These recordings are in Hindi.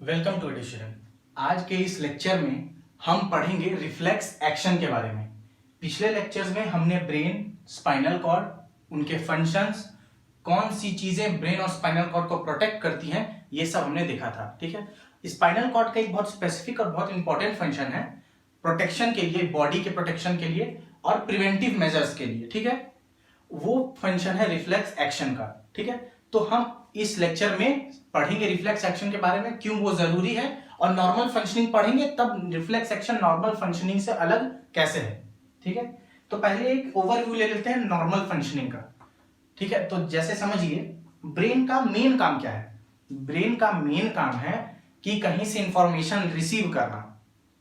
Welcome to addition. आज के इस लेक्चर में हम पढ़ेंगे रिफ्लेक्स एक्शन के बारे में। पिछले लेक्चर्स में हमने ब्रेन, स्पाइनल कॉर्ड, उनके फंक्शंस, कौन सी चीजें ब्रेन और स्पाइनल कॉर्ड को प्रोटेक्ट करती हैं, ये सब हमने देखा था। ठीक है, स्पाइनल कॉर्ड का एक बहुत स्पेसिफिक और बहुत इंपॉर्टेंट फंक्शन है प्रोटेक्शन के लिए, बॉडी के प्रोटेक्शन के लिए और प्रिवेंटिव मेजर्स के लिए। ठीक है, वो फंक्शन है रिफ्लेक्स एक्शन का। ठीक है, तो हम इस लेक्चर में पढ़ेंगे रिफ्लेक्स एक्शन के बारे में, क्यों वो जरूरी है, और नॉर्मल फंक्शनिंग पढ़ेंगे तब रिफ्लेक्स एक्शन नॉर्मल फंक्शनिंग से अलग कैसे है। ठीक है, तो पहले एक ओवरव्यू ले लेते हैं नॉर्मल फंक्शनिंग का। ठीक है, तो जैसे समझिए ब्रेन का मेन काम क्या है। ब्रेन का मेन काम है कि कहीं से इंफॉर्मेशन रिसीव करना,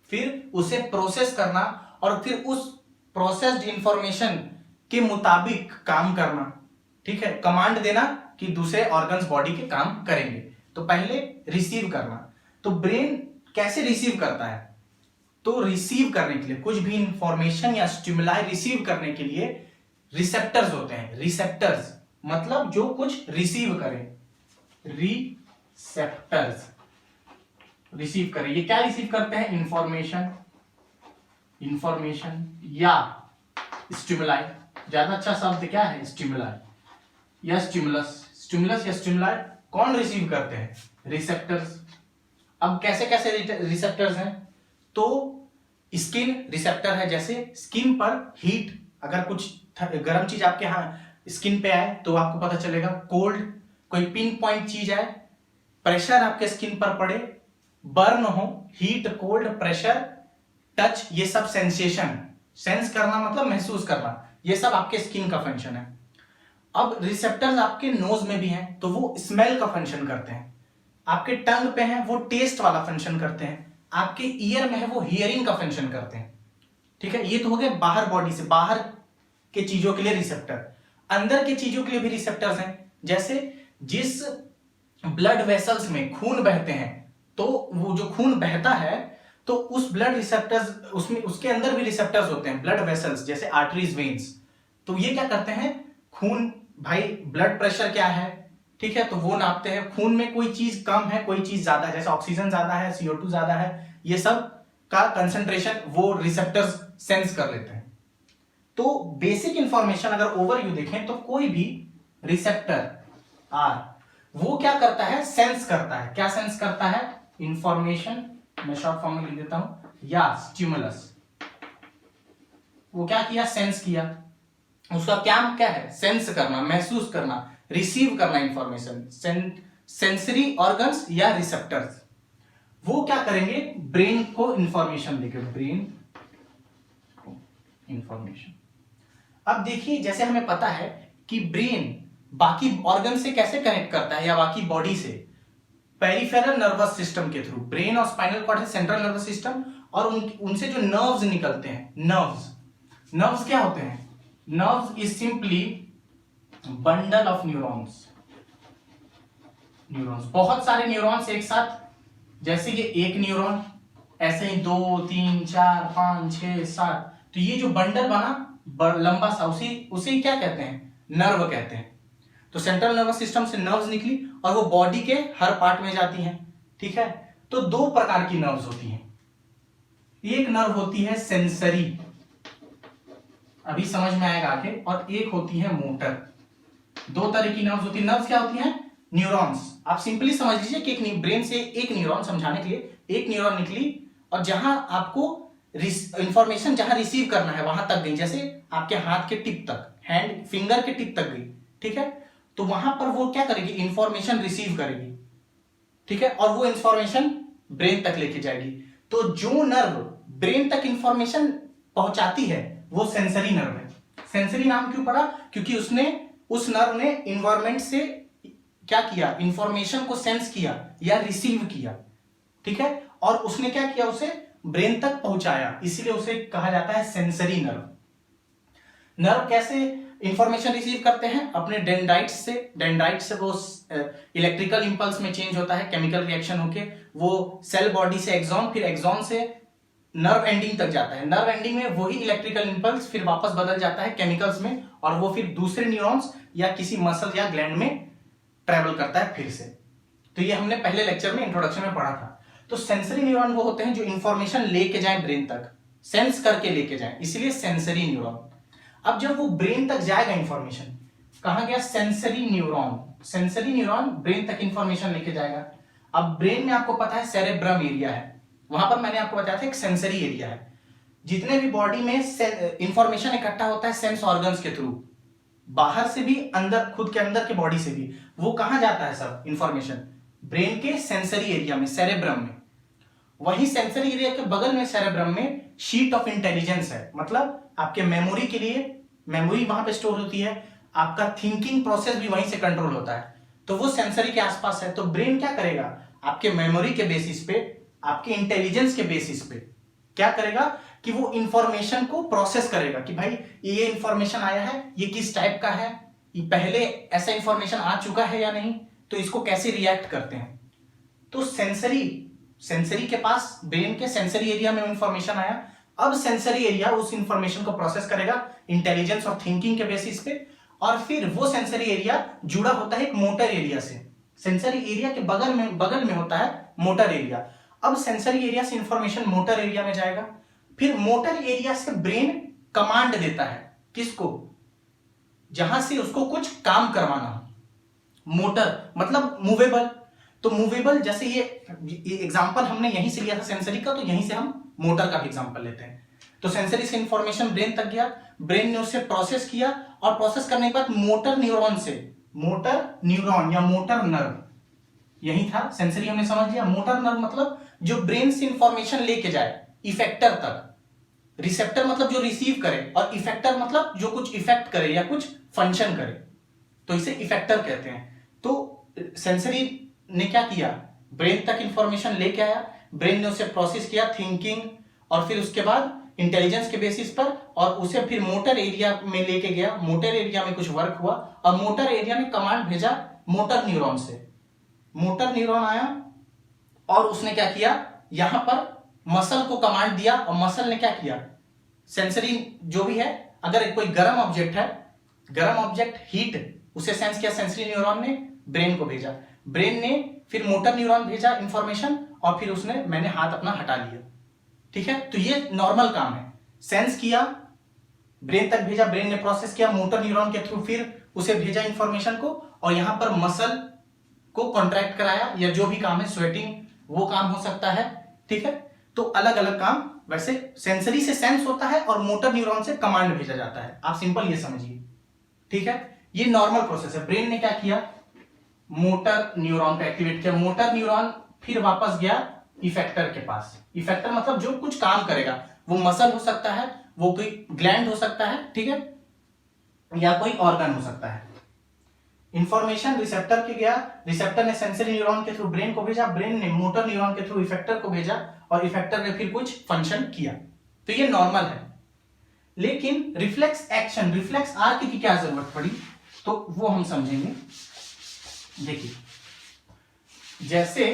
फिर उसे प्रोसेस करना और फिर उस प्रोसेस्ड इंफॉर्मेशन के मुताबिक काम करना। ठीक है, कमांड देना कि दूसरे ऑर्गन्स बॉडी के काम करेंगे। तो पहले रिसीव करना। तो ब्रेन कैसे रिसीव करता है, तो रिसीव करने के लिए कुछ भी इंफॉर्मेशन या स्टिमुलाई रिसीव करने के लिए रिसेप्टर्स होते हैं। रिसेप्टर्स मतलब जो कुछ रिसीव करें, रिसेप्टर्स रिसीव करें। ये क्या रिसीव करते हैं? इंफॉर्मेशन या स्टिमुलाई। ज्यादा अच्छा शब्द क्या है? स्टिमुलाई या स्टिमुलस। स्टिमुलस या स्टिमुलाई कौन रिसीव करते हैं? रिसेप्टर्स। अब कैसे कैसे रिसेप्टर्स हैं? तो स्किन रिसेप्टर है, जैसे स्किन पर हीट, अगर कुछ गर्म चीज आपके यहाँ स्किन पे आए तो आपको पता चलेगा। कोल्ड, कोई पिन पॉइंट चीज आए, प्रेशर आपके स्किन पर पड़े, बर्न हो, हीट, कोल्ड, प्रेशर, टच, ये सब सेंसेशन, सेंस करना मतलब महसूस करना, ये सब आपके स्किन का फंक्शन है। अब रिसेप्टर्स आपके नोज में भी हैं, तो वो स्मेल का फंक्शन करते हैं। आपके टंग पे हैं, वो टेस्ट वाला फंक्शन करते हैं। आपके ईयर में है, वो हियरिंग का फंक्शन करते हैं। ठीक है, ये तो हो गए बाहर बॉडी से, बाहर के चीजों के लिए रिसेप्टर। अंदर के चीजों के लिए भी रिसेप्टर्स हैं, जैसे जिस ब्लड वेसल्स में खून बहते हैं, तो वो जो खून बहता है तो उस ब्लड रिसेप्टर्स, उसमें उसके अंदर भी रिसेप्टर्स होते हैं, ब्लड वेसल्स, जैसे आर्टरीज, वेन्स। तो ये क्या करते हैं? खून, भाई ब्लड प्रेशर क्या है, ठीक है, तो वो नापते हैं। खून में कोई चीज कम है, कोई चीज ज्यादा है, जैसे ऑक्सीजन ज्यादा है, CO2 ज्यादा है, ये सब का कंसंट्रेशन वो रिसेप्टर्स सेंस कर लेते हैं। तो बेसिक इंफॉर्मेशन अगर ओवरव्यू देखें तो कोई भी रिसेप्टर आर वो क्या करता है? सेंस करता है। क्या सेंस करता है? इंफॉर्मेशन, मैं शॉर्ट फॉर्म में लिख देता हूं, या स्टिमुलस। वो क्या किया? सेंस किया। उसका क्या है? सेंस करना, महसूस करना, रिसीव करना इंफॉर्मेशन। सेंसरी ऑर्गन्स या रिसेप्टर्स वो क्या करेंगे? ब्रेन को इंफॉर्मेशन देंगे, ब्रेन इंफॉर्मेशन। अब देखिए, जैसे हमें पता है कि ब्रेन बाकी ऑर्गन से कैसे कनेक्ट करता है या बाकी बॉडी से, पेरिफेरल नर्वस सिस्टम के थ्रू। ब्रेन और स्पाइनल कॉर्ड है सेंट्रल नर्वस सिस्टम, और उनसे जो नर्व्स निकलते हैं, नर्व्स क्या होते हैं? Nerves is simply bundle of neurons. बहुत सारे न्यूरॉन्स एक साथ, जैसे ये एक न्यूरॉन, ऐसे ही 2, 3, 4, 5, 6, 7, तो ये जो बंडल बना लंबा सा, उसी क्या कहते हैं? नर्व कहते हैं। तो सेंट्रल नर्वस सिस्टम से नर्व्स निकली और वो बॉडी के हर पार्ट में जाती हैं। ठीक है, तो दो प्रकार की नर्व्स होती हैं। एक नर्व होती है सेंसरी, अभी समझ में आएगा आगे, और एक होती है मोटर। दो तरह की नर्व्स होती है। नर्व्स क्या होती हैं? न्यूरॉन्स। आप सिंपली समझ लीजिए कि एक ब्रेन से एक न्यूरॉन, समझाने के लिए, एक न्यूरॉन निकली और जहां आपको इंफॉर्मेशन जहां रिसीव करना है वहां तक गई, जैसे आपके हाथ के टिप तक, हैंड फिंगर के टिप तक गई। ठीक है, तो वहां पर वो क्या करेगी? इंफॉर्मेशन रिसीव करेगी। ठीक है, और वो इंफॉर्मेशन ब्रेन तक लेके जाएगी। तो जो नर्व ब्रेन तक इंफॉर्मेशन पहुंचाती है वो सेंसरी नर्व है। सेंसरी नाम क्यों पड़ा? क्योंकि उस नर्व ने इन्वायरमेंट से क्या किया? इंफॉर्मेशन को सेंस किया या रिसीव किया। ठीक है, और उसने क्या किया? उसे ब्रेन तक पहुंचाया, इसीलिए उसे कहा जाता है सेंसरी नर्व। नर्व कैसे इंफॉर्मेशन रिसीव करते हैं? अपने डेंड्राइट से वो इलेक्ट्रिकल इंपल्स में चेंज होता है, केमिकल रिएक्शन होके वो सेल बॉडी से एक्सॉन, फिर एक्सॉन से नर्व एंडिंग तक जाता है। नर्व एंडिंग में वही इलेक्ट्रिकल इंपल्स फिर वापस बदल जाता है केमिकल्स में, और वो फिर दूसरे न्यूरॉन्स या किसी मसल या ग्लैंड में ट्रेवल करता है फिर से। तो ये हमने पहले लेक्चर में इंट्रोडक्शन में पढ़ा था। तो सेंसरी न्यूरॉन वो होते हैं जो इंफॉर्मेशन लेके जाए ब्रेन तक, सेंस करके लेके जाए, इसलिए सेंसरी न्यूरॉन। अब जब वो ब्रेन तक जाएगा इंफॉर्मेशन, कहां गया? Sensory neuron. Sensory neuron brain तक इंफॉर्मेशन लेके जाएगा। अब ब्रेन में आपको पता है सेरेब्रम एरिया है, वहां पर मैंने आपको बताया था एक सेंसरी एरिया है। जितने भी बॉडी में इंफॉर्मेशन इकट्ठा होता है सेंस ऑर्गन्स के थ्रू, बाहर से भी अंदर, खुद के अंदर के बॉडी से भी, वो कहां जाता है सब इंफॉर्मेशन? ब्रेन के सेंसरी एरिया में, सेरेब्रम में। वही सेंसरी एरिया के बगल में सेरेब्रम में शीट ऑफ इंटेलिजेंस है, मतलब आपके मेमोरी के लिए मेमोरी वहां पे स्टोर होती है, आपका थिंकिंग प्रोसेस भी वहीं से कंट्रोल होता है, तो वो सेंसरी के आसपास है। तो ब्रेन क्या करेगा? आपके मेमोरी के बेसिस पे, आपके इंटेलिजेंस के बेसिस पे क्या करेगा कि वो इंफॉर्मेशन को प्रोसेस करेगा कि भाई ये इंफॉर्मेशन आया है, ये किस टाइप का है, ये पहले ऐसा इंफॉर्मेशन आ चुका है या नहीं, तो इसको कैसे रिएक्ट करते हैं। तो सेंसरी के पास, ब्रेन के सेंसरी एरिया में इंफॉर्मेशन आया, अब सेंसरी एरिया उस इंफॉर्मेशन को प्रोसेस करेगा इंटेलिजेंस और थिंकिंग के बेसिस पे, और फिर वो सेंसरी एरिया जुड़ा होता है एक मोटर एरिया से। सेंसरी एरिया के बगल में होता है मोटर एरिया। अब सेंसरी एरिया से इंफॉर्मेशन मोटर एरिया में जाएगा, फिर मोटर एरिया से ब्रेन कमांड देता है किसको? जहां से उसको कुछ काम करवाना हो। मोटर मतलब मूवेबल, तो मूवेबल, जैसे ये एग्जांपल हमने यहीं से लिया था सेंसरी का, तो यहीं से हम मोटर का भी एग्जांपल लेते हैं। तो सेंसरी से इंफॉर्मेशन ब्रेन तक गया, ब्रेन ने उसे प्रोसेस किया, और प्रोसेस करने के बाद मोटर न्यूरॉन से, मोटर न्यूरॉन या मोटर नर्व, यही था सेंसरी हमने समझ लिया। मोटर नर्व मतलब जो ब्रेन से इंफॉर्मेशन लेके जाए इफेक्टर तक। रिसेप्टर मतलब जो रिसीव करे, और इफेक्टर मतलब जो कुछ इफेक्ट करे या कुछ फंक्शन करे, तो इसे इफेक्टर कहते हैं। तो सेंसरी ने क्या किया? ब्रेन तक इंफॉर्मेशन लेके आया, ब्रेन ने उसे प्रोसेस किया थिंकिंग, और फिर उसके बाद इंटेलिजेंस के बेसिस पर, और उसे फिर मोटर एरिया में लेके गया। मोटर एरिया में कुछ वर्क हुआ, और मोटर एरिया में कमांड भेजा मोटर न्यूरॉन से। मोटर न्यूरॉन आया और उसने क्या किया? यहां पर मसल को कमांड दिया, और मसल ने क्या किया? सेंसरी जो भी है, अगर कोई गर्म ऑब्जेक्ट है, गर्म ऑब्जेक्ट हीट, उसे सेंस किया सेंसरी न्यूरॉन ने, ब्रेन को भेजा, ब्रेन ने फिर मोटर न्यूरॉन भेजा इंफॉर्मेशन, और फिर उसने, मैंने हाथ अपना हटा लिया। ठीक है, तो ये नॉर्मल काम है। सेंस किया, ब्रेन तक भेजा, ब्रेन ने प्रोसेस किया, मोटर न्यूरॉन के थ्रू फिर उसे भेजा इंफॉर्मेशन को, और यहां पर मसल को कॉन्ट्रैक्ट कराया, या जो भी काम है, स्वेटिंग, वो काम हो सकता है। ठीक है, तो अलग अलग काम। वैसे सेंसरी से सेंस होता है और मोटर न्यूरॉन से कमांड भेजा जाता है, आप सिंपल ये समझिए। ठीक है, ये नॉर्मल प्रोसेस है। ब्रेन ने क्या किया? मोटर न्यूरॉन को एक्टिवेट किया, मोटर न्यूरॉन फिर वापस गया इफेक्टर के पास। इफेक्टर मतलब जो कुछ काम करेगा, वो मसल हो सकता है, वो कोई ग्लैंड हो सकता है, ठीक है, या कोई ऑर्गन हो सकता है। इंफॉर्मेशन रिसेप्टर के गया, रिसेप्टर ने सेंसरी न्यूरॉन के थ्रू ब्रेन को भेजा, ब्रेन ने मोटर न्यूरॉन के थ्रू इफेक्टर को भेजा, और इफेक्टर ने फिर कुछ फंक्शन किया। तो ये नॉर्मल है। लेकिन रिफ्लेक्स एक्शन, रिफ्लेक्स आर्क की क्या जरूरत पड़ी, तो वो हम समझेंगे। देखिए, जैसे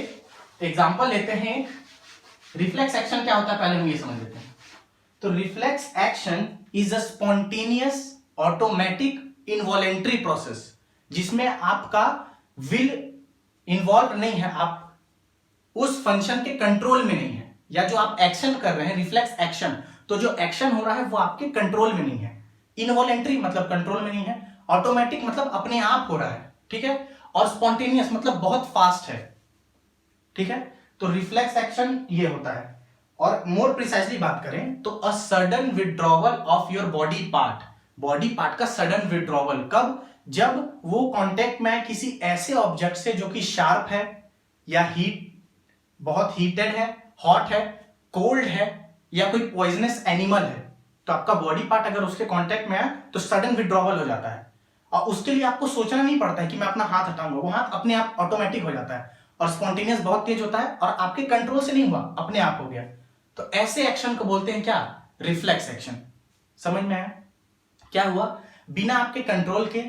एग्जांपल लेते हैं, रिफ्लेक्स एक्शन क्या होता है पहले हम ये समझ लेते हैं। तो reflex action is a spontaneous automatic involuntary process, जिसमें आपका विल इन्वॉल्व नहीं है, आप उस फंक्शन के कंट्रोल में नहीं है, या जो आप एक्शन कर रहे हैं रिफ्लेक्स एक्शन, तो जो एक्शन हो रहा है वो आपके कंट्रोल में नहीं है। इनवॉलेंट्री मतलब कंट्रोल में नहीं है, ऑटोमेटिक मतलब अपने आप हो रहा है। ठीक है, और स्पॉन्टेनियस मतलब बहुत फास्ट है। ठीक है, तो रिफ्लेक्स एक्शन ये होता है। और मोर प्रिसाइसली बात करें तो a sudden withdrawal of your body part का सडन विड्रॉवल कब? जब वो कांटेक्ट में आए किसी ऐसे ऑब्जेक्ट से जो कि शार्प है, या बहुत हीटेड है, हॉट है, कोल्ड है, या कोई पॉइजनस एनिमल है, तो आपका बॉडी पार्ट अगर उसके कांटेक्ट में आए तो सडन विड्रॉवल हो जाता है। और उसके लिए आपको सोचना नहीं पड़ता है कि मैं अपना हाथ हटाऊंगा, वो हाथ अपने आप ऑटोमेटिक हो जाता है, और स्पॉन्टेनियस बहुत तेज होता है, और आपके कंट्रोल से नहीं हुआ, अपने आप हो गया। तो ऐसे एक्शन को बोलते हैं क्या? Reflex action. समझ में आया? क्या हुआ? बिना आपके कंट्रोल के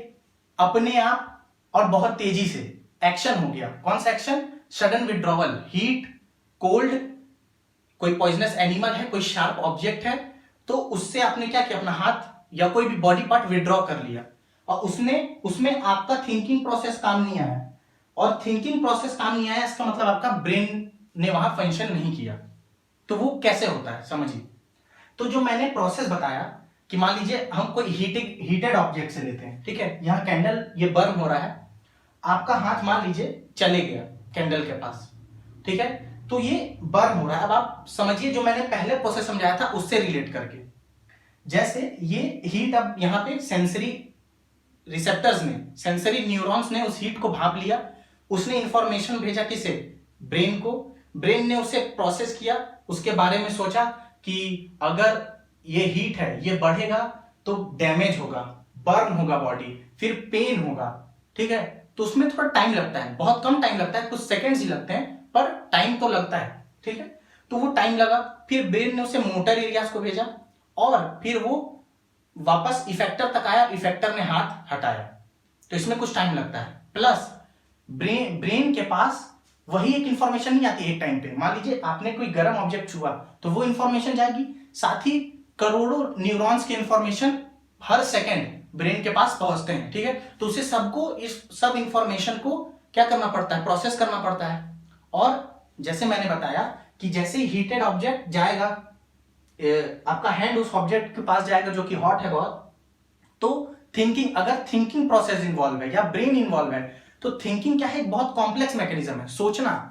अपने आप और बहुत तेजी से एक्शन हो गया। कौन सा action? Sudden withdrawal, heat, cold, कोई पॉइजनस एनिमल है, कोई शार्प ऑब्जेक्ट है, तो उससे आपने क्या किया? अपना हाथ या कोई भी बॉडी पार्ट विड्रॉ कर लिया, और उसमें आपका थिंकिंग प्रोसेस काम नहीं आया, और थिंकिंग प्रोसेस काम नहीं आया, इसका मतलब आपका ब्रेन ने वहां फंक्शन नहीं किया। तो वो कैसे होता है समझिए। तो जो मैंने प्रोसेस बताया कि मान लीजिए हम कोई हीटेड ऑब्जेक्ट से लेते हैं, ठीक है, यहाँ कैंडल ये बर्न हो रहा है, आपका हाथ मान लीजिए चले गया कैंडल के पास, ठीक है, तो ये बर्न हो रहा है। अब आप समझिए जो मैंने पहले प्रोसेस समझाया था उससे रिलेट करके, जैसे ये हीट अब यहाँ पे सेंसरी रिसेप्टर्स ने, सेंसरी न्यूरॉन्स ने उस हीट को भाप लिया, उसने इंफॉर्मेशन भेजा किसे, ब्रेन को, ब्रेन ने उसे प्रोसेस किया, उसके बारे में सोचा कि अगर ये हीट है ये बढ़ेगा तो डैमेज होगा, बर्न होगा बॉडी, फिर पेन होगा, ठीक है, तो उसमें थोड़ा टाइम लगता है, बहुत कम टाइम लगता है, कुछ सेकंड्स ही लगते हैं, पर टाइम तो लगता है, ठीक है, तो वो टाइम लगा, फिर ब्रेन ने उसे मोटर एरियाज को भेजा और फिर वो वापस इफेक्टर तक आया, इफेक्टर ने हाथ हटाया, तो इसमें कुछ टाइम लगता है। प्लस ब्रेन के पास वही एक इंफॉर्मेशन नहीं आती एक टाइम पे, मान लीजिए आपने कोई गर्म ऑब्जेक्ट छुआ तो वो इंफॉर्मेशन जाएगी, साथ ही करोड़ों न्यूरॉन्स की इंफॉर्मेशन हर सेकंड ब्रेन के पास पहुंचते हैं, ठीक है, तो उसे सबको इस सब इंफॉर्मेशन को क्या करना पड़ता है, प्रोसेस करना पड़ता है। और जैसे मैंने बताया कि जैसे हीटेड ऑब्जेक्ट जाएगा, आपका हैंड उस ऑब्जेक्ट के पास जाएगा जो कि हॉट है बहुत, तो थिंकिंग, अगर थिंकिंग प्रोसेस इन्वॉल्व है या ब्रेन इन्वॉल्व है, तो थिंकिंग क्या है, एक बहुत कॉम्प्लेक्स मैकेनिज्म है, सोचना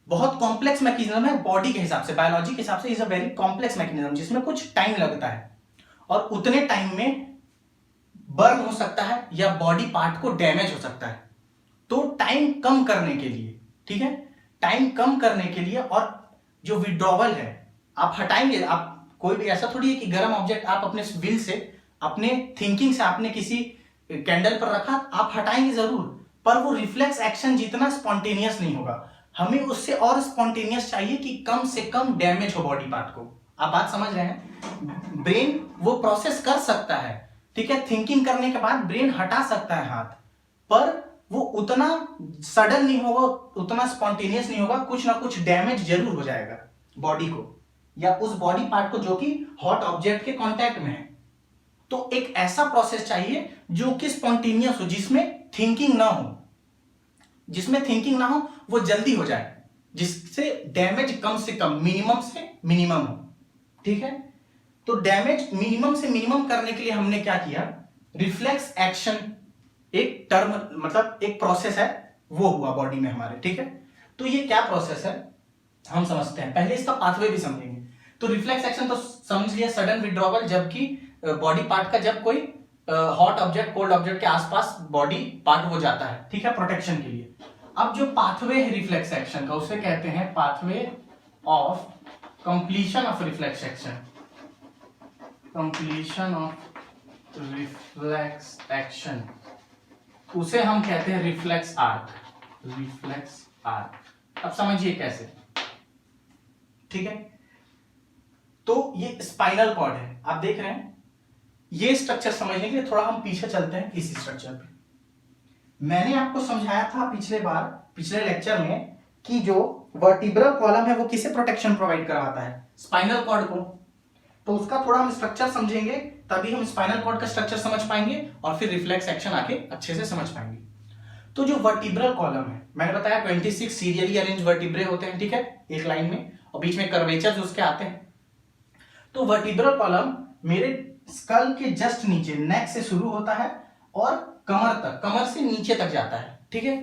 बहुत कॉम्प्लेक्स मैकेनिज्म है, बॉडी के हिसाब से, बायोलॉजी के हिसाब से is a very complex mechanism, जिसमें कुछ टाइम लगता है और उतने टाइम में बर्न हो सकता है या बॉडी पार्ट को डैमेज हो सकता है। तो टाइम कम करने के लिए, ठीक है, टाइम कम करने के लिए, और जो विड्रॉवल है आप हटाएंगे, आप कोई भी ऐसा थोड़ी है कि गर्म ऑब्जेक्ट आप अपने विल से, अपने थिंकिंग से आपने किसी कैंडल पर रखा, आप हटाएंगे जरूर, पर वो रिफ्लेक्स एक्शन जितना स्पॉन्टेनियस नहीं होगा, हमें उससे और स्पॉन्टेनियस चाहिए कि कम से कम डैमेज हो बॉडी पार्ट को। आप बात समझ रहे हैं, ब्रेन वो प्रोसेस कर सकता है, ठीक है, थिंकिंग करने के बाद ब्रेन हटा सकता है हाथ, पर वो उतना सडन नहीं होगा, उतना स्पॉन्टेनियस नहीं होगा, कुछ ना कुछ डैमेज जरूर हो जाएगा बॉडी को या उस बॉडी पार्ट को जो कि हॉट ऑब्जेक्ट के कांटेक्ट में है। तो एक ऐसा प्रोसेस चाहिए जो कि स्पॉन्टेनियस हो, जिसमें थिंकिंग ना हो, जिसमें थिंकिंग ना हो, वो जल्दी हो जाए, जिससे डैमेज कम से कम, मिनिमम से मिनिमम हो, ठीक है। तो डैमेज मिनिमम से मिनिमम करने के लिए हमने क्या किया, रिफ्लेक्स एक्शन एक टर्म, मतलब एक प्रोसेस है, वो हुआ बॉडी में हमारे, ठीक है। तो ये क्या प्रोसेस है हम समझते हैं, पहले इसका पाथवे भी समझेंगे। तो रिफ्लेक्स एक्शन तो समझ लिया, सडन विड्रॉवल, जबकि बॉडी पार्ट का जब कोई हॉट ऑब्जेक्ट कोल्ड ऑब्जेक्ट के आसपास बॉडी पार्ट हो जाता है, ठीक है, प्रोटेक्शन के लिए। अब जो पाथवे है रिफ्लेक्स एक्शन का, उसे कहते हैं pathway of completion of reflex action, completion of reflex action, उसे हम कहते हैं रिफ्लेक्स आर्क, रिफ्लेक्स आर्क। अब समझिए कैसे, ठीक है। तो ये स्पाइनल कॉर्ड है, आप देख रहे हैं, ये स्ट्रक्चर समझने के लिए थोड़ा हम पीछे चलते हैं इस स्ट्रक्चर पे। मैंने आपको समझाया था पिछले लेक्चर में कि जो वर्टिब्रल कॉलम है वो किसे प्रोटेक्शन प्रोवाइड करवाता है, स्पाइनल कॉर्ड को। तो उसका थोड़ा हम स्ट्रक्चर समझेंगे, तभी हम स्पाइनल कॉर्ड का स्ट्रक्चर समझ पाएंगे और फिर रिफ्लेक्स एक्शन आके अच्छे से समझ पाएंगे। तो जो वर्टिब्रल कॉलम है, मैंने बताया 26 सीरियली अरेंज वर्टिब्रे होते हैं, ठीक है, एक लाइन में, और बीच में कर्वेचर्स उसके आते हैं। तो वर्टिब्रल कॉलम मेरे स्कल के जस्ट नीचे, नेक से शुरू होता है और कमर तक, कमर से नीचे तक जाता है, ठीक है।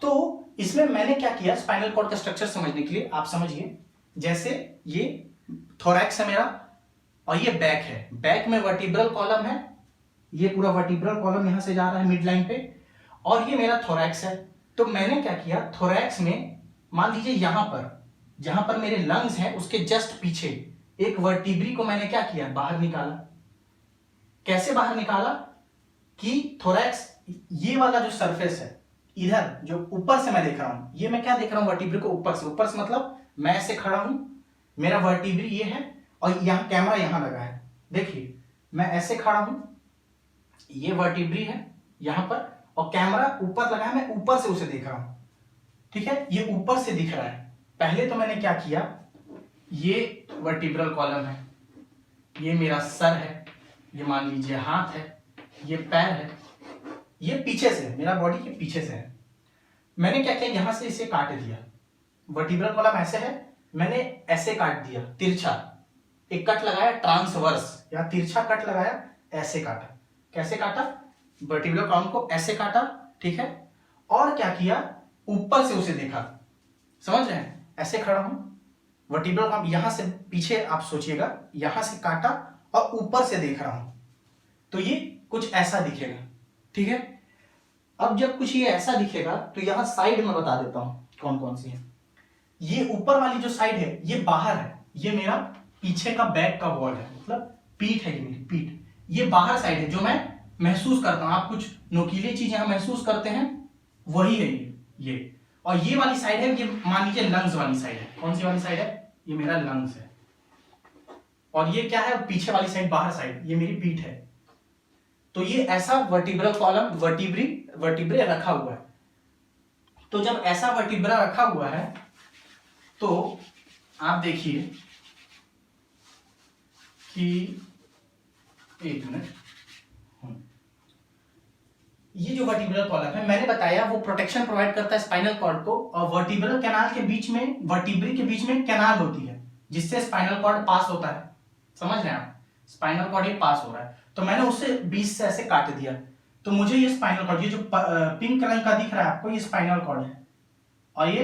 तो इसमें मैंने क्या किया, स्पाइनल कॉर्ड का स्ट्रक्चर समझने के लिए आप समझिए, जैसे ये थोरैक्स है मेरा और ये बैक है, बैक में वर्टिब्रल कॉलम है, ये पूरा वर्टिब्रल कॉलम यहां से जा रहा है मिड लाइन पे, और ये मेरा थोरैक्स है। तो मैंने क्या किया, थोरैक्स में मान लीजिए यहां पर, जहां पर मेरे लंग्स हैं उसके जस्ट पीछे एक वर्टिब्री को मैंने क्या किया, बाहर निकाला। कैसे बाहर निकाला कि थोरैक्स, ये वाला जो सरफेस है इधर, जो ऊपर से मैं देख रहा हूं, ये मैं क्या देख रहा हूं, वर्टिब्री को ऊपर से मतलब मैं ऐसे खड़ा हूं, मेरा वर्टिब्री ये है और यहां कैमरा यहां लगा है, देखिए मैं ऐसे खड़ा हूं, ये वर्टिब्री है यहां पर और कैमरा ऊपर लगा है, मैं ऊपर से उसे देख रहा हूं, ठीक है, ये ऊपर से दिख रहा है। पहले तो मैंने क्या किया, ये वर्टिब्रल कॉलम है, ये मेरा सर है, ये मान लीजिए हाथ है, ये पैर है, ये पीछे से, मेरा बॉडी के पीछे से है। मैंने क्या किया, यहां से इसे काट दिया, वर्टिब्रल कॉलम ऐसे है, मैंने ऐसे काट दिया तिरछा, एक कट लगाया ट्रांसवर्स या तिरछा कट लगाया, ऐसे काटा। कैसे काटा, वर्टिब्रल कॉलम को ऐसे काटा, ठीक है। और क्या किया, ऊपर से उसे देखा, समझ रहे हैं, ऐसे खड़ा हूं, वर्टिब्रल कॉलम यहां से पीछे आप सोचिएगा, यहां से काटा और ऊपर से देख रहा हूं, तो ये कुछ ऐसा दिखेगा, ठीक है। अब जब कुछ ये ऐसा दिखेगा तो यहां साइड में बता देता हूं कौन कौन सी है। ये ऊपर वाली जो साइड है ये बाहर है, ये मेरा पीछे का बैक का वॉल है, मतलब पीठ है, ये मेरी पीठ, ये बाहर साइड है जो मैं महसूस करता हूं। आप कुछ नोकीली चीज यहां महसूस करते हैं, वही है ये। और ये वाली साइड है, ये मान लीजिए लंग्स वाली साइड है। कौन सी वाली साइड है, ये मेरा लंग्स है। और ये क्या है, पीछे वाली साइड, बाहर साइड, ये मेरी पीठ है। तो ये ऐसा वर्टिब्रल कॉलम, वर्टिब्रे रखा हुआ है। तो जब ऐसा वर्टिब्रा रखा हुआ है तो आप देखिए कि, एक मिनट, ये जो वर्टिब्रल कॉलम है मैंने बताया वो प्रोटेक्शन प्रोवाइड करता है स्पाइनल कॉर्ड को, और वर्टिब्रल कैनाल के बीच में, वर्टिब्री के बीच में कैनाल होती है जिससे स्पाइनल कॉर्ड पास होता है। समझ रहे हैं आप, स्पाइनल कॉर्ड ये पास हो रहा है, तो मैंने उसे बीच से ऐसे काट दिया, तो मुझे ये स्पाइनल कॉर्ड, ये जो पिंक रंग का दिख रहा है आपको, ये स्पाइनल कॉर्ड है। और ये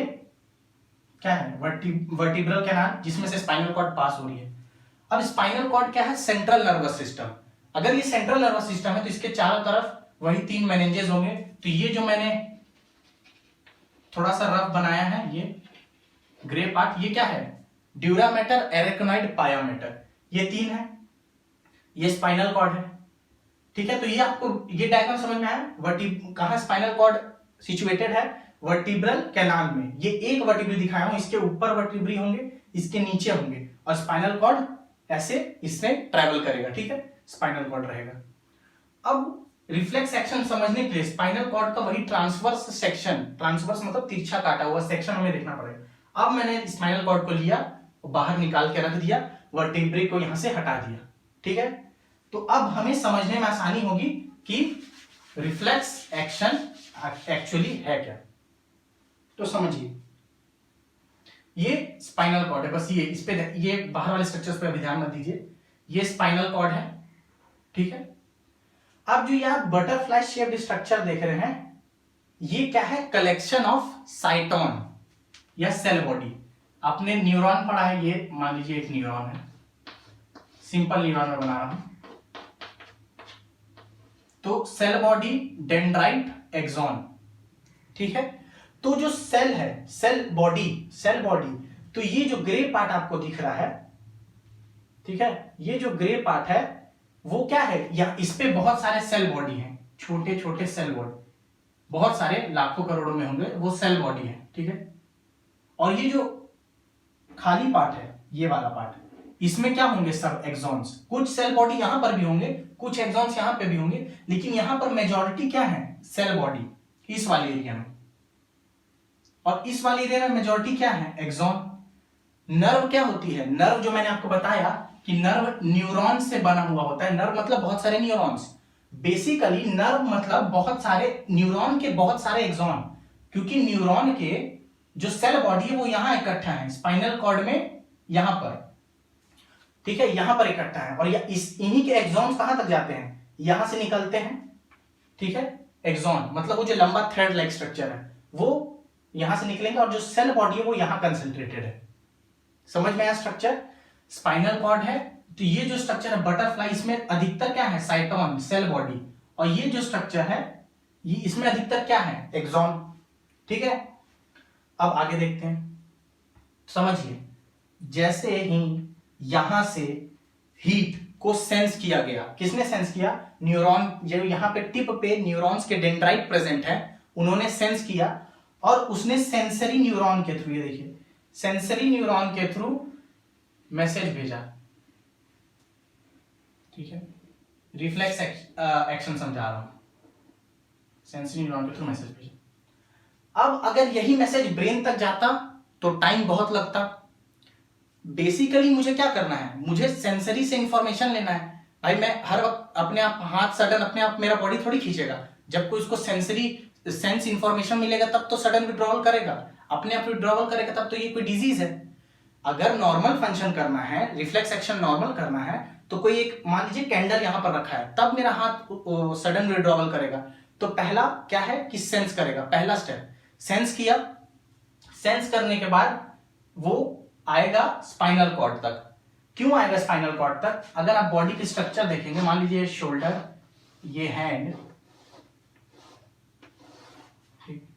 क्या है, वर्टिब्रल कैनाल जिसमें से स्पाइनल कॉर्ड पास हो रही है। अब स्पाइनल कॉर्ड क्या है, सेंट्रल नर्वस सिस्टम। अगर ये सेंट्रल नर्वस सिस्टम है तो इसके चारों तरफ वही 3 मेनिंजेस होंगे। तो ये जो मैंने थोड़ा सा रफ बनाया है, ये ग्रे पार्ट, ये क्या है, ड्यूरामेटर, एरेक्नोइड, पायामेटर, ये 3 है, ये स्पाइनल कॉर्ड है, ठीक है। तो ये आपको ये डायग्राम समझ में आया, कहां स्पाइनल कॉर्ड सिचुएटेड है, वर्टिब्रल कैनाल में। ये एक वर्टिब्री दिखाया हूं, इसके ऊपर वर्टिब्री होंगे, इसके नीचे होंगे, और स्पाइनल कॉर्ड ऐसे इसमें ट्रैवल करेगा, ठीक है, स्पाइनल कॉर्ड रहेगा। अब रिफ्लेक्स एक्शन समझने के लिए स्पाइनल कॉर्ड का वही ट्रांसवर्स सेक्शन, ट्रांसवर्स मतलब तिरछा काटा हुआ सेक्शन हमें देखना पड़ेगा। अब मैंने स्पाइनल कॉर्ड को लिया, बाहर निकाल के रख दिया, वर्टिब्रे को यहां से हटा दिया, ठीक है। तो अब हमें समझने में आसानी होगी कि रिफ्लेक्स एक्शन एक्चुअली है क्या। तो समझिए, ये स्पाइनल कॉर्ड है, बस ये इस पे, ये बाहर वाले स्ट्रक्चर्स पे अभी ध्यान मत दीजिए, ये स्पाइनल कॉर्ड है, ठीक है। अब जो यहां बटरफ्लाई शेप्ड स्ट्रक्चर देख रहे हैं, ये क्या है, कलेक्शन ऑफ साइटोन या सेल बॉडी। आपने न्यूरॉन पढ़ा है, ये मान लीजिए एक न्यूरॉन है, सिंपल न्यूरॉन में बना रहा हूं, तो सेल बॉडी, डेंड्राइट, एक्सॉन, ठीक है। तो जो सेल है, सेल बॉडी, तो ये जो ग्रे पार्ट आपको दिख रहा है, ठीक है, ये जो ग्रे पार्ट है वो क्या है, या इस पे बहुत सारे सेल बॉडी हैं, छोटे छोटे सेल बॉडी, बहुत सारे, लाखों करोड़ों में होंगे, वो सेल बॉडी है, ठीक है। और ये जो खाली पार्ट है, ये वाला पार्ट, इसमें क्या होंगे, सब एक्सॉन्स। कुछ सेल बॉडी यहां पर भी होंगे, कुछ एक्सॉन्स यहां पे भी होंगे, लेकिन यहां पर मेजॉरिटी क्या है, सेल बॉडी, इस वाले एरिया में। और इस वाले एरिया में मेजॉरिटी क्या है, एक्सॉन। नर्व क्या होती है, नर्व जो मैंने आपको बताया कि नर्व न्यूरॉन से बना हुआ होता है। नर्व मतलब बहुत सारे न्यूरॉन्स, बेसिकली नर्व मतलब बहुत सारे न्यूरॉन के बहुत सारे एक्सॉन, क्योंकि न्यूरॉन के जो सेल बॉडी है वो यहां इकट्ठा है, स्पाइनल कॉर्ड में, यहां पर, ठीक है, यहां पर इकट्ठा है। और इन्हीं के एक्सॉन्स कहां तक जाते हैं, यहां से निकलते हैं, ठीक है। एक्सॉन मतलब वो जो लंबा थ्रेड लाइक स्ट्रक्चर है वो यहां से निकलेंगे, और जो सेल बॉडी है वो यहां कंसंट्रेटेड है। समझ में आया स्ट्रक्चर, स्पाइनल कॉर्ड है, तो ये जो स्ट्रक्चर है बटरफ्लाई, इसमें अधिकतर क्या है, साइटोन, सेल बॉडी, और ये जो स्ट्रक्चर है ये इसमें अधिकतर क्या है, एक्सॉन, ठीक है। अब आगे देखते हैं, समझिए, जैसे ही यहां से हीट को सेंस किया गया, किसने सेंस किया, न्यूरॉन, जो यहां पे टिप पे न्यूरॉन्स के डेंड्राइट प्रेजेंट है, उन्होंने सेंस किया, और उसने सेंसरी न्यूरॉन के थ्रू, ये देखिए, सेंसरी न्यूरॉन के थ्रू मैसेज भेजा, ठीक है। रिफ्लेक्स एक्शन समझा रहा हूं, सेंसरी न्यूरॉन के थ्रू मैसेज भेजा। अब अगर यही मैसेज ब्रेन तक जाता तो टाइम बहुत लगता। बेसिकली मुझे क्या करना है, मुझे सेंसरी से इंफॉर्मेशन लेना है। भाई मैं हर वक्त अपने आप हाथ सडन अपने आप मेरा बॉडी थोड़ी खींचेगा, जब कोई उसको सेंसरी सेंस इंफॉर्मेशन मिलेगा तब तो सडन विड्रॉवल करेगा, अपने आप विड्रॉवल करेगा तब तो ये कोई डिजीज है। अगर नॉर्मल फंक्शन करना है, रिफ्लेक्स एक्शन नॉर्मल करना है, तो कोई एक मान लीजिए कैंडल यहां पर रखा है, तब मेरा हाथ सडन विड्रॉवल करेगा। तो पहला क्या है कि सेंस करेगा, पहला स्टेप सेंस किया। सेंस करने के बाद वो आएगा स्पाइनल कॉर्ड तक। क्यों आएगा स्पाइनल कॉर्ड तक? अगर आप बॉडी की स्ट्रक्चर देखेंगे, मान लीजिए शोल्डर, ये हैंड,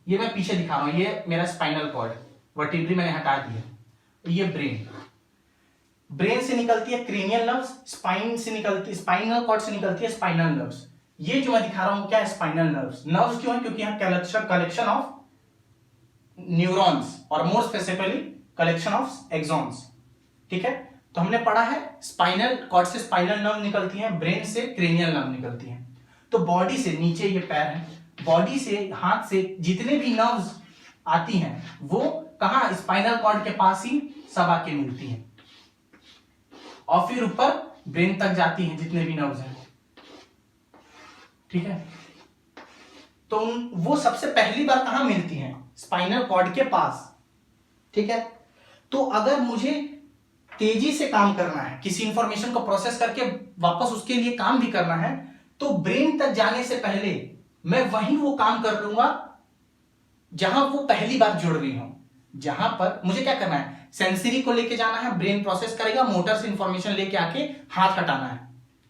ये मैं पीछे दिखा रहा हूं, ये मेरा स्पाइनल कॉर्ड, वर्टिब्री मैंने हटा दिया, ये ब्रेन, ब्रेन से निकलती है क्रेनियल नर्व्स, स्पाइन से निकलती है, स्पाइनल कॉर्ड से निकलती है स्पाइनल नर्व्स। ये जो मैं दिखा रहा हूं क्या है? Spinal nerves. नर्व्स क्यों है? क्योंकि यहाँ कलेक्शन ऑफ न्यूरॉन्स और more specifically collection of axons. ठीक है, तो हमने पढ़ा है स्पाइनल कॉर्ड से स्पाइनल नर्व निकलती है, ब्रेन से क्रेनियल नर्व निकलती है। तो बॉडी से नीचे ये पैर है, बॉडी से हाथ से जितने भी नर्व्स आती हैं वो कहां? स्पाइनल कॉर्ड के पास ही सब आके मिलती हैं और फिर ऊपर ब्रेन तक जाती हैं जितने भी नर्व्स हैं। ठीक है, तो वो सबसे पहली बार कहां मिलती हैं? स्पाइनल कॉर्ड के पास। ठीक है, तो अगर मुझे तेजी से काम करना है, किसी इंफॉर्मेशन को प्रोसेस करके वापस उसके लिए काम भी करना है, तो ब्रेन तक जाने से पहले मैं वहीं वो काम कर लूंगा जहां वो पहली बार जुड़ रही हूं। जहां पर मुझे क्या करना है? सेंसरी को लेके जाना है, ब्रेन प्रोसेस करेगा, मोटर से इंफॉर्मेशन लेके आके हाथ हटाना है।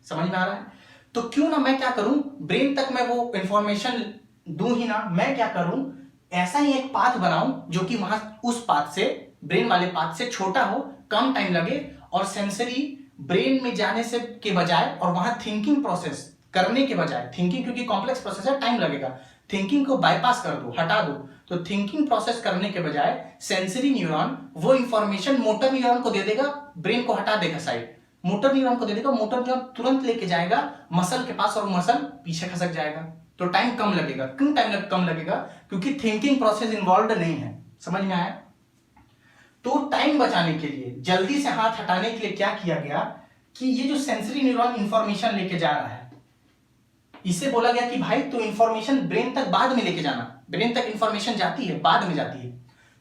समझ में आ रहा है? तो क्यों ना मैं क्या करूं, ब्रेन तक मैं वो इंफॉर्मेशन दूं ही ना, मैं क्या करूं, ऐसा ही एक पाथ बनाऊं जो कि वहां उस पाथ से, ब्रेन वाले पाथ से छोटा हो, कम टाइम लगे, और सेंसरी ब्रेन में जाने से के बजाय और वहां थिंकिंग प्रोसेस करने के बजाय, थिंकिंग क्योंकि कॉम्प्लेक्स प्रोसेस है, टाइम लगेगा, थिंकिंग को बाईपास कर दो, हटा दो। तो थिंकिंग प्रोसेस करने के बजाय सेंसरी न्यूरॉन वो इंफॉर्मेशन मोटर न्यूरॉन को दे देगा, ब्रेन को हटा देगा साइड, मोटर न्यूरॉन को दे देगा, मोटर न्यूरॉन तुरंत लेके जाएगा मसल के पास और मसल पीछे खसक जाएगा। तो टाइम कम लगेगा। क्यों टाइम कम लगेगा? क्योंकि थिंकिंग प्रोसेस इन्वॉल्व नहीं है। समझ में आया? तो टाइम बचाने के लिए, जल्दी से हाथ हटाने के लिए क्या किया गया कि ये जो सेंसरी न्यूरॉन इंफॉर्मेशन लेके जा रहा है, इसे बोला गया कि भाई तो इंफॉर्मेशन ब्रेन तक बाद में लेके जाना। ब्रेन तक इंफॉर्मेशन जाती है, बाद में जाती है,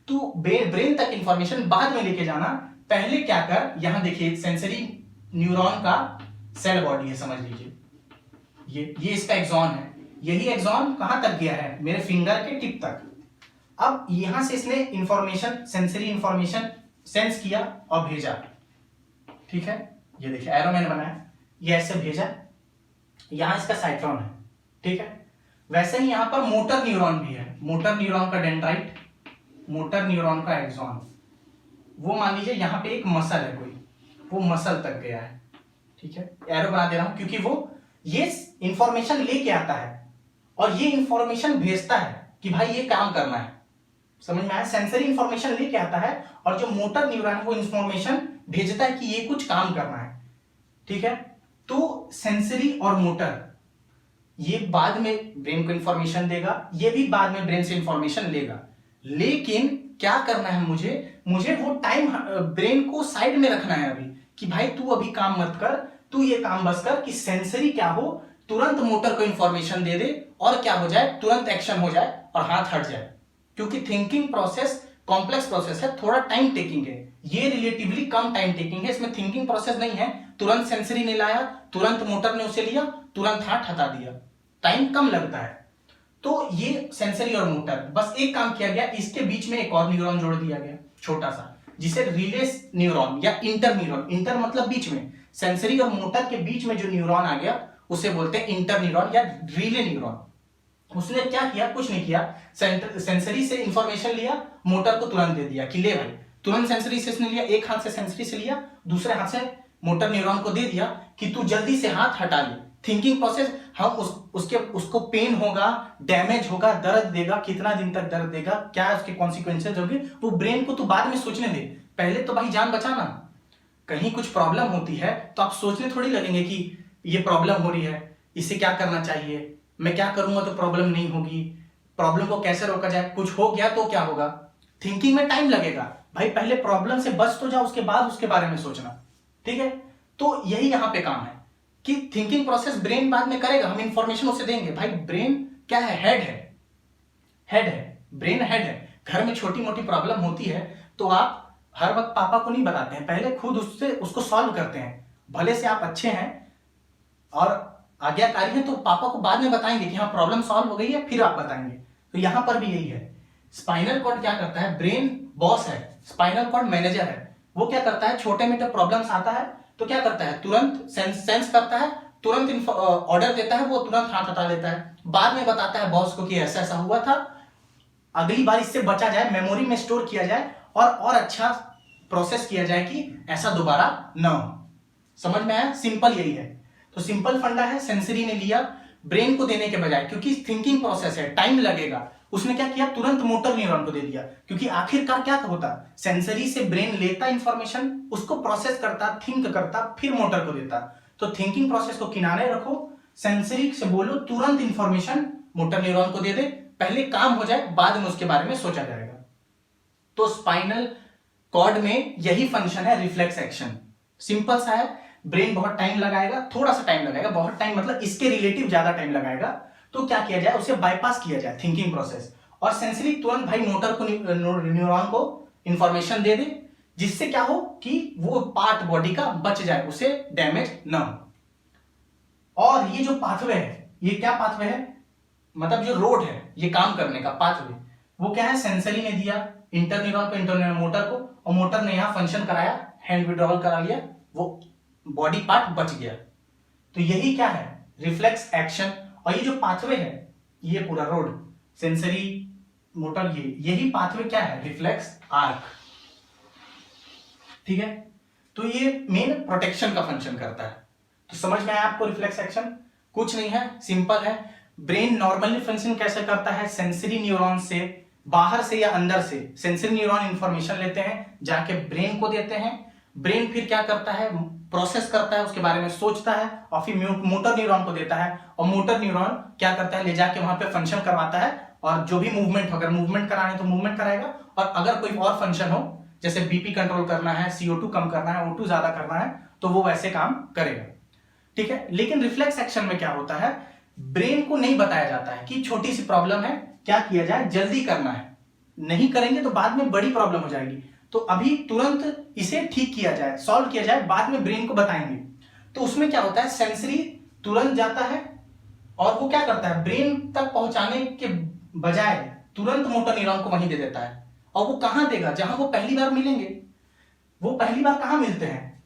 तो ब्रेन तक इंफॉर्मेशन बाद में लेके जाना। पहले क्या कर, यहां देखिए सेंसरी न्यूरॉन का सेल बॉडी है, समझ लीजिए ये इसका एक्सॉन है, यही एक्सॉन कहां तक गया है? मेरे फिंगर के टिप तक। अब यहां से इसने इंफॉर्मेशन, सेंसरी इंफॉर्मेशन सेंस किया और भेजा। ठीक है, ये देखिए एरो मैंने बनाया, ये ऐसे भेजा, यहां इसका साइट्रॉन है। ठीक है, वैसे ही यहां पर मोटर न्यूरॉन भी है, मोटर न्यूरॉन का डेंड्राइट, मोटर न्यूरॉन का एक्सॉन। वो मान लीजिए यहां पे एक मसल है कोई, वो मसल तक गया है। ठीक है, एरो बना दे रहा हूं क्योंकि वो ये इंफॉर्मेशन लेके आता है और ये इंफॉर्मेशन भेजता है कि भाई ये काम करना है। समझ में आया? सेंसरी इंफॉर्मेशन लेके आता है और जो मोटर न्यूरॉन वो इंफॉर्मेशन भेजता है कि ये कुछ काम करना है। ठीक है, तो सेंसरी और मोटर ये बाद में ब्रेन को इंफॉर्मेशन देगा, ये भी बाद में ब्रेन से इंफॉर्मेशन लेगा। लेकिन क्या करना है मुझे वो टाइम ब्रेन को साइड में रखना है अभी, कि भाई तू अभी काम मत कर, तू ये काम बस कर कि सेंसरी क्या हो, तुरंत मोटर को इंफॉर्मेशन दे दे और क्या हो जाए, तुरंत एक्शन हो जाए और हाथ हट जाए। क्योंकि थिंकिंग प्रोसेस कॉम्प्लेक्स प्रोसेस है, थोड़ा टाइम टेकिंग है, ये रिलेटिवली कम टाइम टेकिंग है, इसमें थिंकिंग प्रोसेस नहीं है। तुरंत सेंसरी ने लाया, तुरंत मोटर ने उसे लिया, तुरंत हाथ हटा दिया, टाइम कम लगता है। तो ये सेंसरी और मोटर, बस एक काम किया गया, इसके बीच में एक और न्यूरॉन जोड़ दिया गया छोटा सा, जिसे रिले न्यूरॉन या इंटर न्यूरॉन, इंटर मतलब बीच में, सेंसरी और मोटर के बीच में जो न्यूरॉन आ गया उसे बोलते हैं इंटर न्यूरॉन या रिले न्यूरॉन। उसने क्या किया? कुछ नहीं किया, सेंसरी से इंफॉर्मेशन लिया, मोटर को तुरंत दे दिया कि ले भाई, तुरंत सेंसरी से इसने लिया, एक हाथ से सेंसरी से लिया, दूसरे हाथ से मोटर न्यूरॉन को दे दिया कि तू जल्दी से हाथ हटा ले। थिंकिंग प्रोसेस, हम उसको पेन होगा, डैमेज होगा, दर्द देगा, कितना दिन तक दर्द देगा, क्या उसके कॉन्सिक्वेंसेज होंगे, वो ब्रेन को तू बाद में सोचने दे, पहले तो भाई जान बचाना। कहीं कुछ प्रॉब्लम होती है तो आप सोचने थोड़ी लगेंगे कि ये प्रॉब्लम हो रही है, इसे क्या करना चाहिए, मैं क्या करूंगा तो प्रॉब्लम नहीं होगी, प्रॉब्लम को कैसे रोका जाए, कुछ हो गया तो क्या होगा। थिंकिंग में टाइम लगेगा भाई, पहले प्रॉब्लम से बच तो जाओ, उसके बाद उसके बारे में सोचना। ठीक है, तो यही यहां पे काम है कि थिंकिंग प्रोसेस ब्रेन बाद में करेगा, हम इंफॉर्मेशन उसे देंगे। भाई ब्रेन क्या है? हेड है, हेड है, ब्रेन हेड है। घर में छोटी मोटी प्रॉब्लम होती है तो आप हर वक्त पापा को नहीं बताते हैं, पहले खुद उसको सॉल्व करते हैं। भले से आप अच्छे हैं और आज्ञाकारी हैं तो पापा को बाद में बताएंगे कि हाँ प्रॉब्लम सॉल्व हो गई है, फिर आप बताएंगे। तो यहां पर भी यही है। स्पाइनल कॉर्ड क्या करता है, ब्रेन बॉस है, स्पाइनल कॉर्ड मैनेजर है। वो क्या करता है, छोटे मोटे प्रॉब्लम्स आता है तो क्या करता है, तुरंत सेंस करता है, तुरंत ऑर्डर देता है, वो तुरंत हाथ हटा लेता है, बाद में बताता है बॉस को कि ऐसा ऐसा हुआ था, अगली बार इससे बचा जाए, मेमोरी में स्टोर किया जाए और अच्छा प्रोसेस किया जाए कि ऐसा दोबारा ना हो। समझ में आया? सिंपल यही है। तो सिंपल फंडा है, सेंसरी ने लिया, ब्रेन को देने के बजाय, क्योंकि थिंकिंग प्रोसेस है, टाइम लगेगा, उसने क्या किया, तुरंत मोटर न्यूरॉन को दे दिया। क्योंकि आखिरकार क्या होता, सेंसरी से ब्रेन लेता इंफॉर्मेशन, उसको प्रोसेस करता, थिंक करता, फिर मोटर को देता। तो थिंकिंग प्रोसेस को किनारे रखो, सेंसरी से बोलो तुरंत इंफॉर्मेशन मोटर न्यूरॉन को दे दे, पहले काम हो जाए, बाद में उसके बारे में सोचा जाएगा। तो स्पाइनल कॉर्ड में यही फंक्शन है, रिफ्लेक्स एक्शन। सिंपल सा है, ब्रेन बहुत टाइम लगाएगा, थोड़ा सा टाइम लगाएगा, बहुत टाइम मतलब इसके रिलेटिव ज्यादा टाइम लगाएगा, तो क्या किया जाए, उसे बाईपास किया जाए थिंकिंग प्रोसेस, और सेंसरी तुरंत भाई मोटर को, न्यूरॉन को इंफॉर्मेशन दे दे, जिससे क्या हो कि वो पार्ट बॉडी का बच जाए, उसे डैमेज ना हो। और ये जो पाथवे है, ये क्या पाथवे है, मतलब जो रोड है ये काम करने का पाथवे, वो क्या है, सेंसरी ने दिया इंटर न्यूरॉन को, इंटर न्यूरॉन मोटर को, और मोटर ने यहां फंक्शन कराया, हैंड विड्रॉल करा लिया, वो बॉडी पार्ट बच गया। तो यही क्या है, रिफ्लेक्स एक्शन। और ये जो पाथवे है, ये पूरा रोड, सेंसरी, मोटर, यही पाथवे क्या है, रिफ्लेक्स आर्क। ठीक है, तो ये मेन प्रोटेक्शन का फंक्शन करता है। तो समझ में आया आपको रिफ्लेक्स एक्शन? कुछ नहीं है, सिंपल है। ब्रेन नॉर्मली फंक्शन कैसे करता है, सेंसरी न्यूरॉन से, बाहर से या अंदर से सेंसरी न्यूरॉन इंफॉर्मेशन लेते हैं, जाके ब्रेन को देते हैं, ब्रेन फिर क्या करता है, प्रोसेस करता है, उसके बारे में सोचता है, और फिर मोटर न्यूरॉन को देता है, और मोटर न्यूरॉन क्या करता है, ले जाके वहां पे फंक्शन करवाता है, और जो भी मूवमेंट, अगर मूवमेंट कराना है तो मूवमेंट कराएगा, और अगर कोई और फंक्शन हो, जैसे बीपी कंट्रोल करना है, CO2 कम करना है, O2 ज्यादा करना है, तो वो वैसे काम करेगा। ठीक है, लेकिन रिफ्लेक्स एक्शन में क्या होता है, ब्रेन को नहीं बताया जाता है कि छोटी सी प्रॉब्लम है, क्या किया जाए, जल्दी करना है, नहीं करेंगे तो बाद में बड़ी प्रॉब्लम हो जाएगी, तो अभी तुरंत इसे ठीक किया जाए, सॉल्व किया जाए, बाद में ब्रेन को बताएंगे। तो उसमें क्या होता है, सेंसरी तुरंत जाता है, और वो क्या करता है, ब्रेन तक पहुंचाने के बजाय तुरंत मोटर न्यूरॉन को वहीं दे देता है। और वो कहां देगा, जहां वो पहली बार मिलेंगे। वो पहली बार कहां मिलते हैं,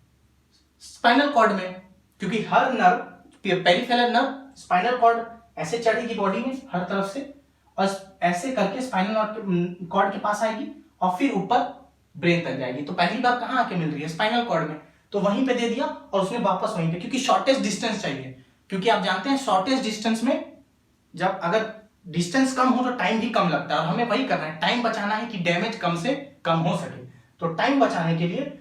स्पाइनल कॉर्ड में, क्योंकि हर nerve, peripheral nerve, spinal cord ऐसे चढ़ेगी बॉडी में हर तरफ से, और ऐसे करके स्पाइनल कॉर्ड के पास आएगी, और फिर ऊपर ब्रेन तक जाएगी। तो पहली बार कहां आके मिल रही है, स्पाइनल कॉर्ड में, तो वहीं पे दे दिया, और उसने वापस वहीं पे, क्योंकि शॉर्टेस्ट डिस्टेंस चाहिए। क्योंकि आप जानते हैं शॉर्टेस्ट डिस्टेंस में जब अगर डिस्टेंस कम हो तो टाइम भी कम लगता है, और हमें वही करना है, टाइम बचाना है कि डैमेज कम से कम हो सके। तो टाइम बचाने के लिए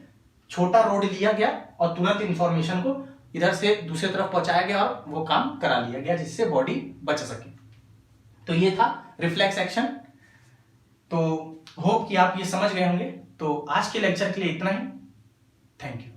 छोटा रोड लिया गया, और तुरंत इंफॉर्मेशन को इधर से दूसरी तरफ पहुंचाया गया, और वो काम करा लिया गया, जिससे बॉडी बच सके। तो ये था रिफ्लेक्स एक्शन। तो होप कि आप ये समझ गए होंगे। तो आज के लेक्चर के लिए इतना ही। Thank you.